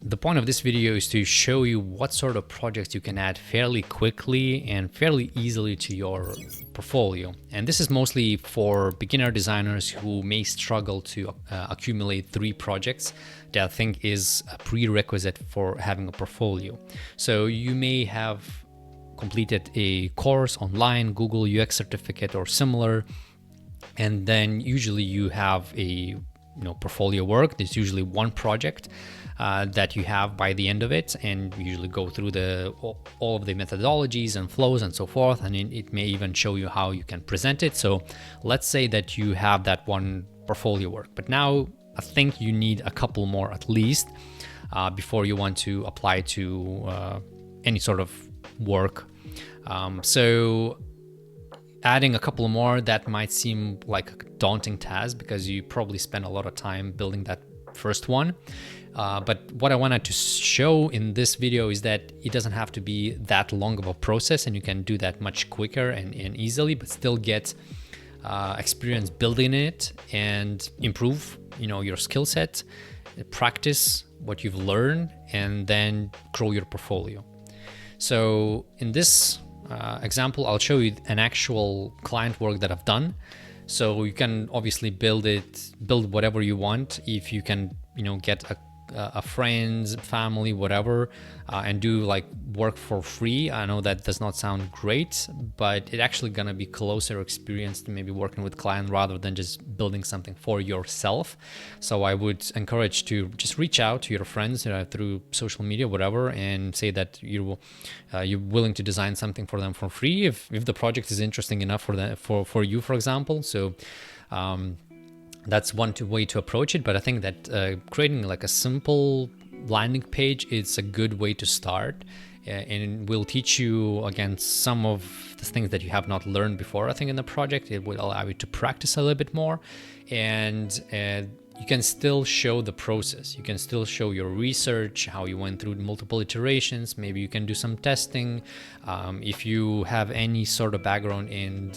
The point of this video is to show you what sort of projects you can add fairly quickly and fairly easily to your portfolio. And this is mostly for beginner designers who may struggle to accumulate 3 projects that I think is a prerequisite for having a portfolio. So you may have completed a course online, Google UX certificate or similar, and then usually you have a portfolio work. There's usually one project that you have by the end of it, and you usually go through all of the methodologies and flows and so forth, and it may even show you how you can present it. So let's say that you have that one portfolio work, but now I think you need a couple more at least before you want to apply to any sort of work. So adding a couple more, that might seem like a daunting task because you probably spent a lot of time building that first one. But what I wanted to show in this video is that it doesn't have to be that long of a process, and you can do that much quicker and easily, but still get experience building it and improve, your skill set, practice what you've learned, and then grow your portfolio. So in this example, I'll show you an actual client work that I've done. So you can obviously build whatever you want. If you can, get a friends, family, whatever, and do like work for free. I know that does not sound great, but it actually gonna be closer experience to maybe working with client rather than just building something for yourself. So I would encourage to just reach out to your friends through social media, whatever, and say that you're willing to design something for them for free if the project is interesting enough for you, for example. So that's one way to approach it, but I think that creating like a simple landing page is a good way to start, and will teach you again some of the things that you have not learned before. I think in the project it will allow you to practice a little bit more, and you can still show the process. You can still show your research, how you went through multiple iterations. Maybe you can do some testing. If you have any sort of background in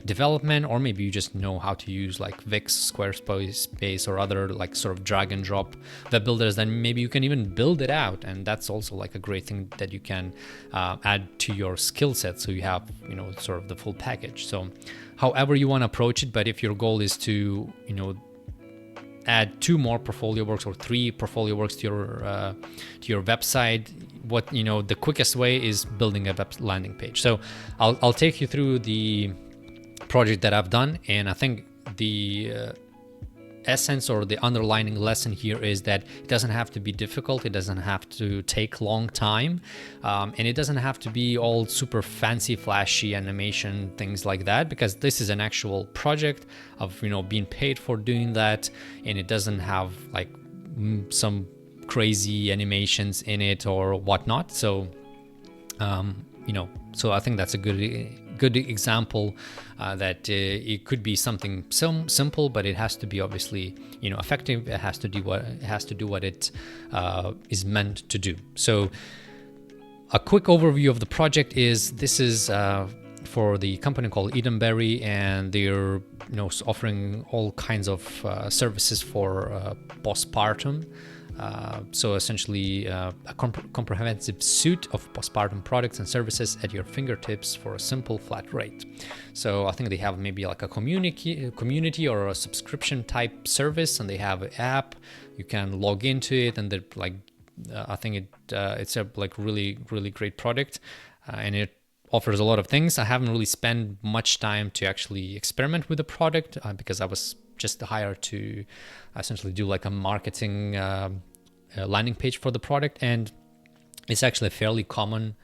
development, or maybe you just know how to use like Wix, Squarespace, or other like sort of drag and drop web builders, then maybe you can even build it out. And that's also like a great thing that you can add to your skill set. So you have, sort of the full package. So however you want to approach it, but if your goal is to, add 2 more portfolio works or 3 portfolio works to your website, the quickest way is building a web landing page. So I'll take you through the project that I've done, and I think the essence or the underlining lesson here is that it doesn't have to be difficult, it doesn't have to take long time, and it doesn't have to be all super fancy flashy animation, things like that, because this is an actual project of being paid for doing that, and it doesn't have like some crazy animations in it or whatnot. So so I think that's a good example that it could be something simple, but it has to be obviously effective. It has to do what it is meant to do. So a quick overview of the project is this is for the company called Edenberry, and they're offering all kinds of services for postpartum. So essentially a comprehensive suite of postpartum products and services at your fingertips for a simple flat rate. So I think they have maybe like a community or a subscription type service, and they have an app. You can log into it, and they're like, I think it's a like really, really great product, and it offers a lot of things. I haven't really spent much time to actually experiment with the product because I was just hired to essentially do like a marketing landing page for the product, and it's actually a fairly common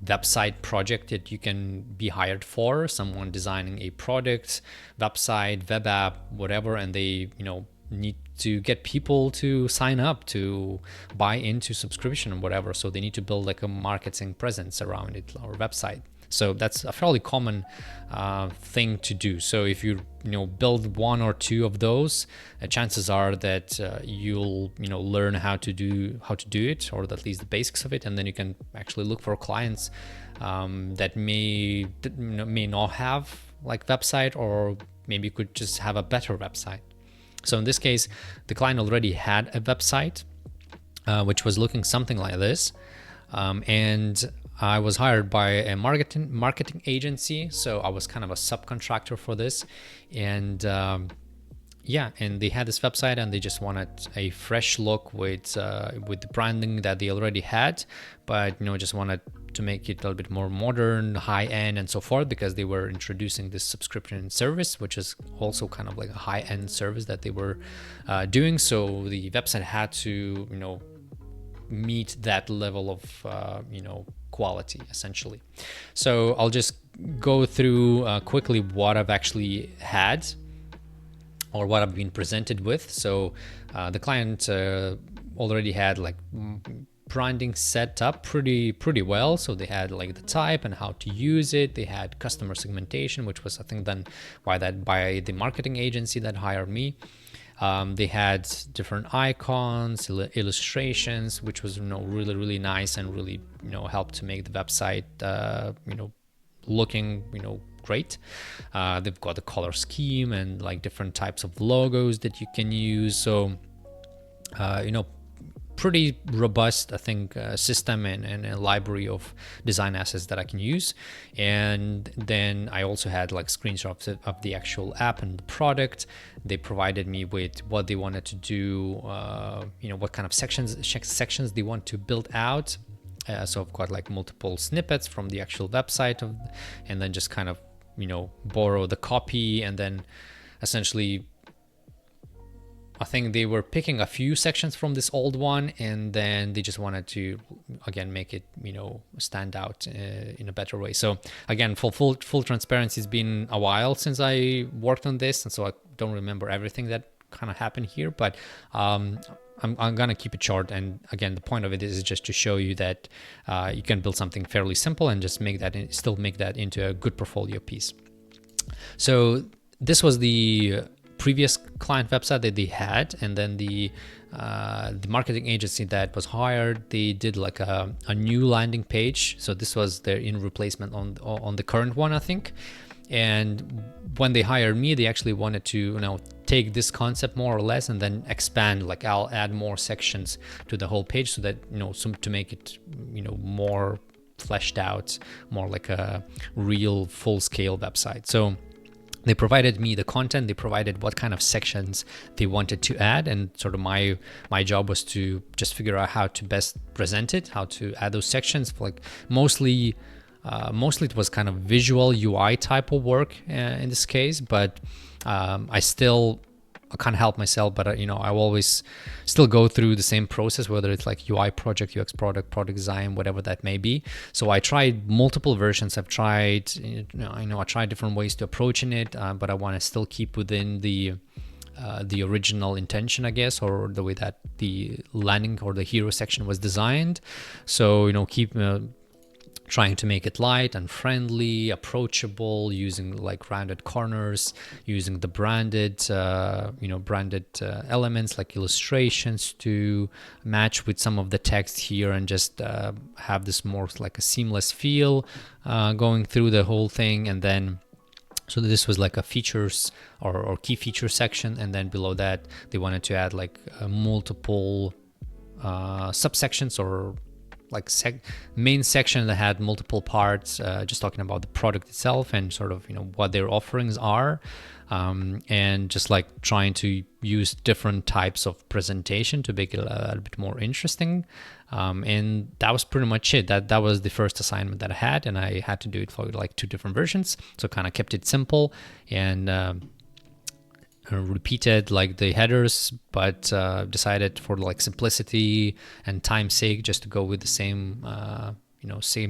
website project that you can be hired for. Someone designing a product, website, web app, whatever, and they need to get people to sign up to buy into subscription or whatever, so they need to build like a marketing presence around it or website. So that's a fairly common thing to do. So if you build 1 or 2 of those, chances are that you'll learn how to do it, or at least the basics of it, and then you can actually look for clients that may not have like website, or maybe you could just have a better website. So in this case, the client already had a website, which was looking something like this. And I was hired by a marketing agency, so I was kind of a subcontractor for this. And yeah, and they had this website, and they just wanted a fresh look with the branding that they already had, but just wanted to make it a little bit more modern, high end, and so forth, because they were introducing this subscription service, which is also kind of like a high end service that they were doing. So the website had to meet that level of quality, essentially. So I'll just go through quickly what I've actually had, or what I've been presented with. So the client already had like branding set up pretty well. So they had like the type and how to use it. They had customer segmentation, which was I think done by the marketing agency that hired me. They had different icons, illustrations, which was really nice, and really helped to make the website looking great. They've got the color scheme and like different types of logos that you can use. So pretty robust, I think, system and a library of design assets that I can use. And then I also had like screenshots of the actual app and the product. They provided me with what they wanted to do, what kind of sections they want to build out. So I've got like multiple snippets from the actual website and then just kind of borrow the copy, and then essentially I think they were picking a few sections from this old one, and then they just wanted to again make it stand out in a better way. So again, full transparency, it's been a while since I worked on this, and so I don't remember everything that kind of happened here, but I'm gonna keep it short. And again, the point of it is just to show you that you can build something fairly simple and just still make that into a good portfolio piece. So this was the previous client website that they had, and then the marketing agency that was hired, they did like a new landing page. So this was their in replacement on the current one, I think. And when they hired me, they actually wanted to take this concept more or less and then expand, like I'll add more sections to the whole page, so that to make it more fleshed out, more like a real full-scale website. So they provided me the content, they provided what kind of sections they wanted to add, and sort of my job was to just figure out how to best present it, how to add those sections. Like mostly it was kind of visual UI type of work in this case, but I can't help myself, but I always still go through the same process, whether it's like UI project, UX product design, whatever that may be. So I tried multiple versions. I've tried, I tried different ways to approaching it, but I want to still keep within the original intention, I guess, or the way that the landing or the hero section was designed. So keep trying to make it light and friendly, approachable, using like rounded corners, using the branded elements like illustrations to match with some of the text here, and just have this more like a seamless feel going through the whole thing. And then so this was like a features or key feature section, and then below that they wanted to add like multiple subsections, or like main section that had multiple parts, just talking about the product itself and sort of what their offerings are, and just like trying to use different types of presentation to make it a little bit more interesting. And that was pretty much it. That was the first assignment that I had, and I had to do it for like 2 different versions. So kind of kept it simple and repeated like the headers, but decided for like simplicity and time's sake just to go with the same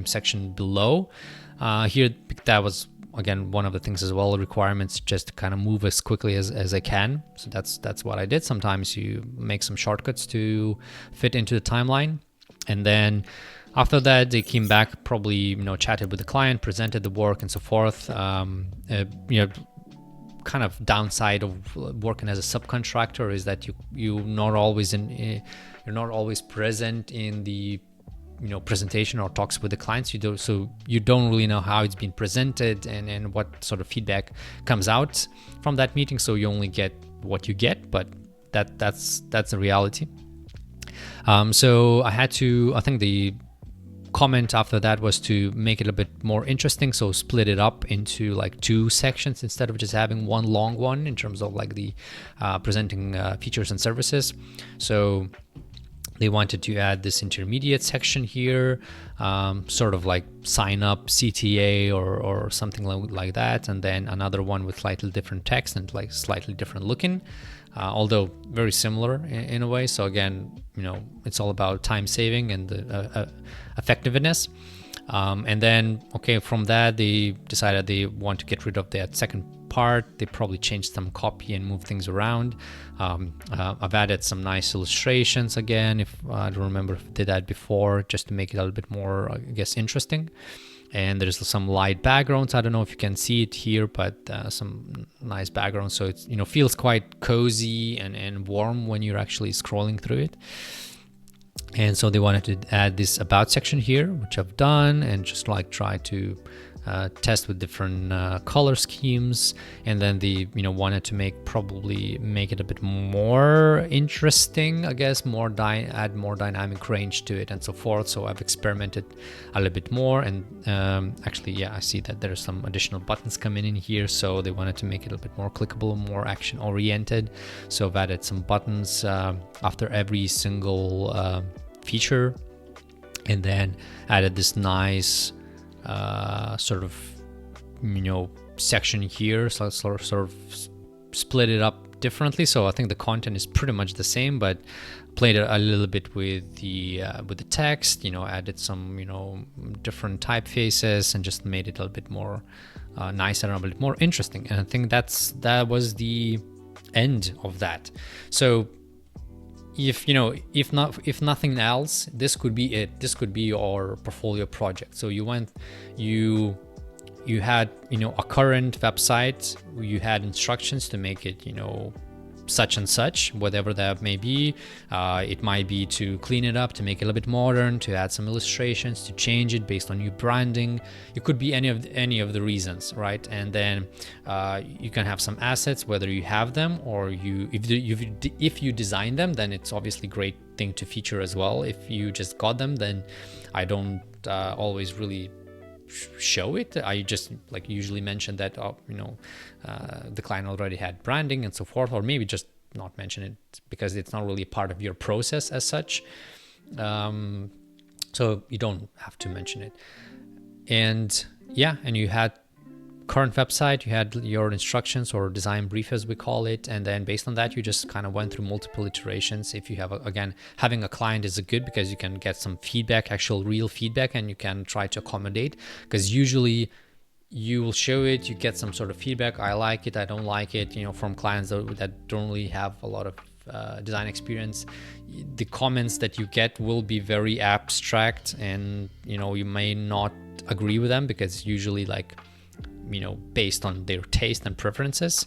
section below. Here that was again one of the things as well, requirements, just to kind of move as quickly as I can. So that's what I did. Sometimes you make some shortcuts to fit into the timeline, and then after that they came back, probably chatted with the client, presented the work and so forth. Kind of downside of working as a subcontractor is that you're not always present in the presentation or talks with the clients. You don't really know how it's been presented and what sort of feedback comes out from that meeting. So you only get what you get, but that's the reality. So I think the comment after that was to make it a bit more interesting, so split it up into like 2 sections instead of just having one long one in terms of like the presenting features and services. So they wanted to add this intermediate section here, sort of like sign up CTA or something like that, and then another one with slightly different text and like slightly different looking, although very similar in a way. So again, it's all about time saving and the effectiveness. And then, okay, from that, they decided they want to get rid of that second part. They probably changed some copy and moved things around. I've added some nice illustrations again, if I don't remember if I did that before, just to make it a little bit more, I guess, interesting. And there's some light backgrounds. I don't know if you can see it here, but some nice backgrounds. So it feels quite cozy and warm when you're actually scrolling through it. And so they wanted to add this about section here, which I've done, and just like try to test with different color schemes. And then they wanted to probably make it a bit more interesting, I guess, add more dynamic range to it and so forth. So I've experimented a little bit more, and actually, yeah, I see that there's some additional buttons coming in here, so they wanted to make it a little bit more clickable, more action oriented. So I've added some buttons after every single feature, and then added this nice sort of section here, so sort of split it up differently. So I think the content is pretty much the same, but played a little bit with the text, added some different typefaces and just made it a little bit more nicer and a bit more interesting. And I think that was the end of that. So if nothing else, this could be it. This could be your portfolio project. So you had a current website, you had instructions to make it such and such, whatever that may be. It might be to clean it up, to make it a little bit modern, to add some illustrations, to change it based on new branding. It could be any of the reasons, right? And then you can have some assets, whether you have them or if you design them, then it's obviously a great thing to feature as well. If you just got them, then I don't always really show it. I just usually mention that the client already had branding and so forth, or maybe just not mention it because it's not really part of your process as such. So you don't have to mention it. And yeah, and you had current website, you had your instructions or design brief as we call it, and then based on that you just kind of went through multiple iterations. If you have again, having a client is good because you can get some feedback, actual real feedback, and you can try to accommodate, because usually you will show it, you get some sort of feedback, I like it, I don't like it, from clients that don't really have a lot of design experience. The comments that you get will be very abstract, and you may not agree with them because usually based on their taste and preferences.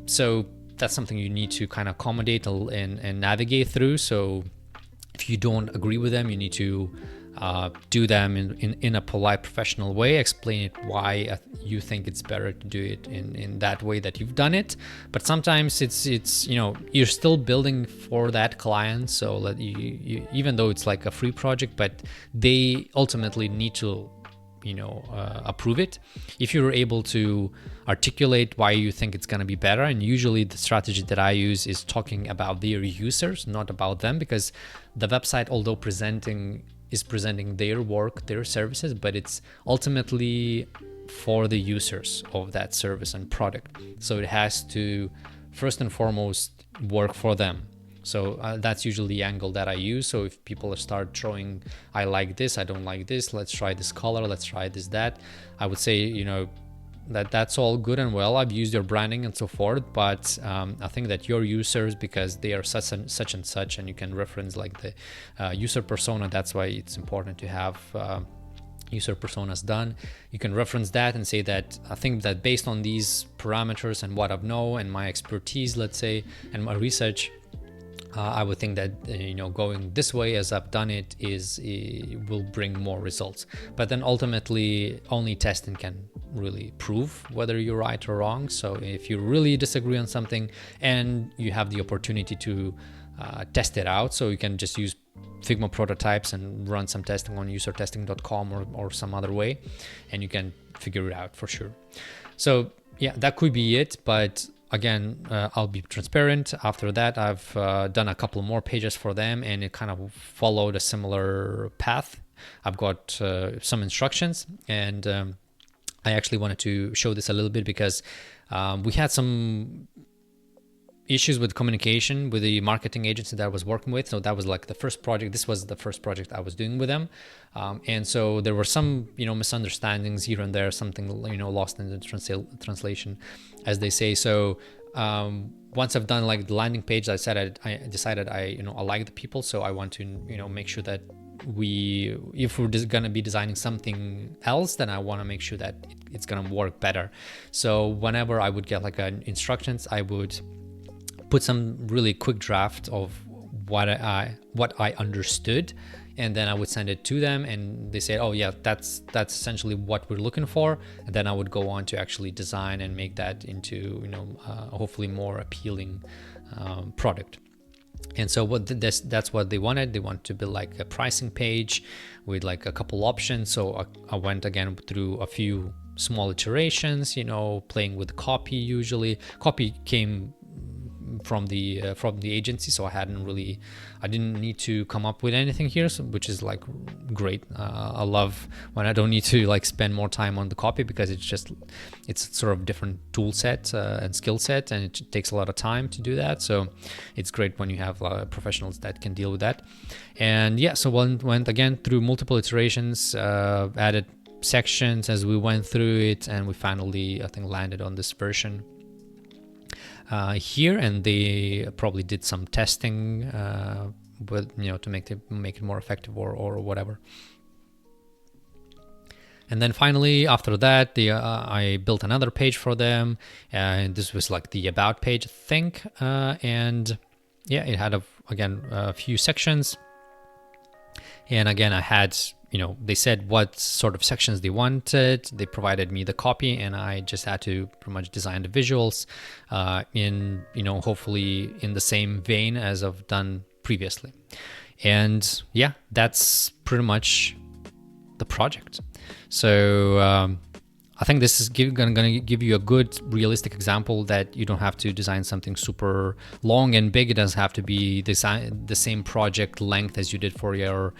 So that's something you need to kind of accommodate and navigate through. So if you don't agree with them, you need to do them in a polite, professional way, explain it why you think it's better to do it in that way that you've done it. But sometimes it's you're still building for that client, so that you even though it's like a free project, but they ultimately need to approve it. If you're able to articulate why you think it's going to be better, and usually the strategy that I use is talking about their users, not about them, because the website, although presenting their work, their services, but it's ultimately for the users of that service and product. So it has to first and foremost work for them. So that's usually the angle that I use. So if people start throwing, I like this, I don't like this, let's try this color, let's try this, that, I would say, that's all good and well. I've used your branding and so forth, but I think that your users, because they are such and such, and you can reference the user persona. That's why it's important to have user personas done. You can reference that and say that I think that based on these parameters and what I know and my expertise, let's say, and my research, I would think that going this way as I've done it will bring more results. But then ultimately only testing can really prove whether you're right or wrong. So if you really disagree on something and you have the opportunity to test it out. So you can just use Figma prototypes and run some testing on usertesting.com or some other way, and you can figure it out for sure. So yeah, that could be it. But again, I'll be transparent. After that, I've done a couple more pages for them, and it kind of followed a similar path. I've got some instructions, and I actually wanted to show this a little bit because we had some issues with communication with the marketing agency that I was working with. So that was like the first project. This was the first project I was doing with them. And so there were some, misunderstandings here and there, something, lost in the translation, as they say. So once I've done like the landing page, I decided I like the people. So I want to, make sure that if we're going to be designing something else, then I want to make sure that it's going to work better. So whenever I would get like instructions, I would put some really quick draft of what I understood, and then I would send it to them, and they said, oh yeah, that's essentially what we're looking for. And then I would go on to actually design and make that into hopefully more appealing product. And so that's what they wanted. They wanted to build like a pricing page with like a couple options. So I went again through a few small iterations, playing with copy. Usually copy came from the agency, so I didn't need to come up with anything here, which is like great. I love when I don't need to like spend more time on the copy, because it's sort of different tool set and skill set, and it takes a lot of time to do that. So it's great when you have professionals that can deal with that. And yeah, so went again through multiple iterations, added sections as we went through it, and we finally, I think, landed on this version here. And they probably did some testing with to make it more effective or whatever. And then finally, after that, I built another page for them, and this was like the about page, I think. And yeah, it had a few sections. And again, I had, they said what sort of sections they wanted. They provided me the copy, and I just had to pretty much design the visuals in, hopefully in the same vein as I've done previously. And yeah, that's pretty much the project. So I think this is going to give you a good realistic example that you don't have to design something super long and big. It doesn't have to be the same project length as you did for your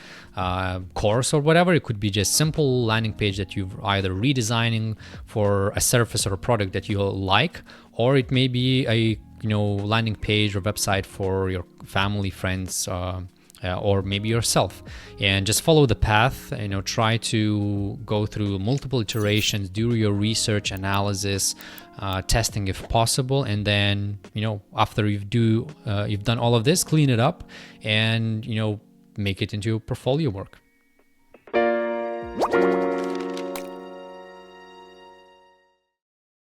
course or whatever. It could be just simple landing page that you're either redesigning for a service or a product that you like, or it may be a landing page or website for your family, friends, or maybe yourself. And just follow the path, try to go through multiple iterations, do your research, analysis, testing if possible, and then after you've done all of this, clean it up and make it into portfolio work.